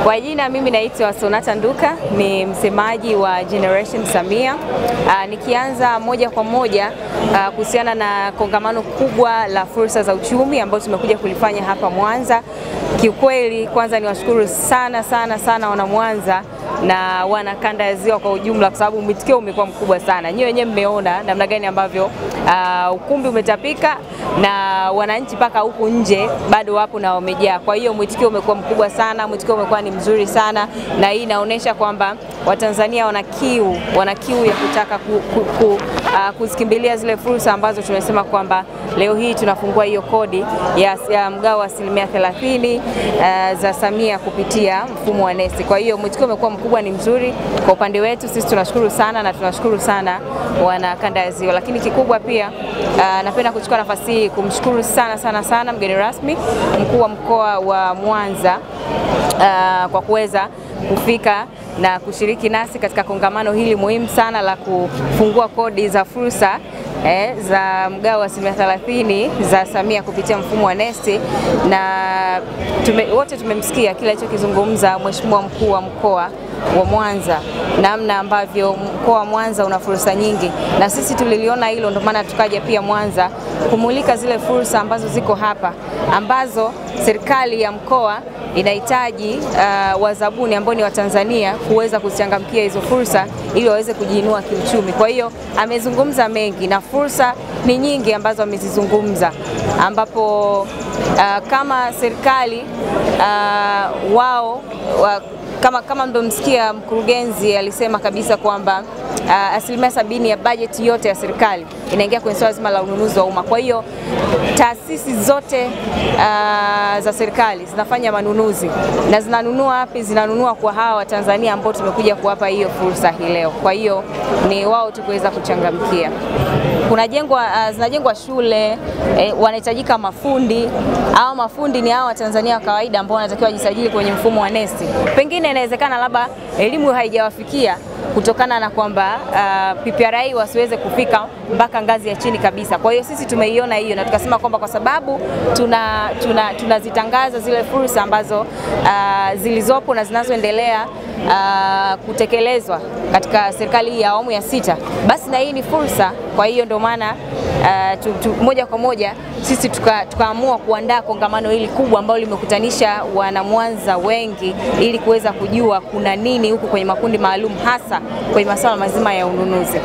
Kwa jina mimi naitwa Sonata Nduka, ni msemaji wa Generation Samia. Nikianza moja kwa moja kuhusiana na kongamano kubwa la fursa za uchumi ambao tumekuja kulifanya hapa Mwanza. Kiukweli kwanza niwashukuru sana wana Mwanza na wana kanda ya Ziwa kwa ujumla, kwa sababu mwitikio umekuwa mkubwa sana. Nyinyi wenyewe mmeona namna gani ambavyo ukumbi umetapika na wananchi paka huku nje bado wapo na wamejaa. Kwa hiyo mwitikio umekuwa mkubwa sana, mwitikio umekuwa ni mzuri sana, na hii inaonyesha kwamba Watanzania wana kiu ya kutaka kuzikimbilia zile fursa ambazo tumesema kwamba leo hii tunafungua hiyo kodi ya mgao wa 30% za Samia kupitia mfumo wa NeST. Kwa hiyo mwitikio umekuwa mkubwa, ni mzuri kwa upande wetu. Sisi tunashukuru sana na tunashukuru sana wana kanda ya Ziwa. Lakini kikubwa pia napenda kuchukua nafasi hii kumshukuru sana mgeni rasmi mkuu wa mkoa wa Mwanza kwa kuweza kufika na kushiriki nasi katika kongamano hili muhimu sana la kufungua kodi za fursa za mgao wa 30% za Samia kupitia mfumo wa NeST. Na wote tumemsikia kila alichokizungumza Mheshimiwa mkuu wa mkoa wa Mwanza, namna ambavyo mkoa wa Mwanza una fursa nyingi, na sisi tuliliona hilo, ndio maana tukaja pia Mwanza kumulika zile fursa ambazo ziko hapa, ambazo serikali ya mkoa inahitaji wazabuni ambao ni Watanzania kuweza kuchangamkia hizo fursa ili waweze kujiinua kiuchumi. Kwa hiyo amezungumza mengi na fursa ni nyingi ambazo amezizungumza, ambapo kama serikali wao kama mdomsikia mkurugenzi alisema kabisa kwamba 70% ya bajeti yote ya serikali inaingia kwenye swala zima la ununuzi wa umma. Kwa hiyo taasisi zote za serikali zinafanya manunuzi, na zinanunua wapi? Zinanunua kwa hawa Watanzania ambao tumekuja kuwapa hiyo fursa hii leo. Kwa hiyo ni wao tu kuweza kuchangamkia. Zinajengwa shule, wanahitajika mafundi. Hao mafundi ni hao Watanzania wa kawaida ambao wanatakiwa wajisajili kwenye mfumo wa NeST. Pengine inawezekana labda elimu haijawafikia kutokana na kwamba PPRA wasiweze kufika mpaka ngazi ya chini kabisa. Kwa hiyo sisi tumeiona hiyo na tukasema kwamba kwa sababu tunazitangaza zile fursa ambazo zilizopo na zinazoendelea kutekelezwa katika serikali ya awamu ya 6, basi na hii ni fursa. Kwa hiyo ndio maana moja kwa moja sisi tukaamua kuandaa kongamano hili kubwa ambalo limekutanisha wana Mwanza wengi ili kuweza kujua kuna nini huku kwenye makundi maalum, hasa kwenye masuala mazima ya ununuzi.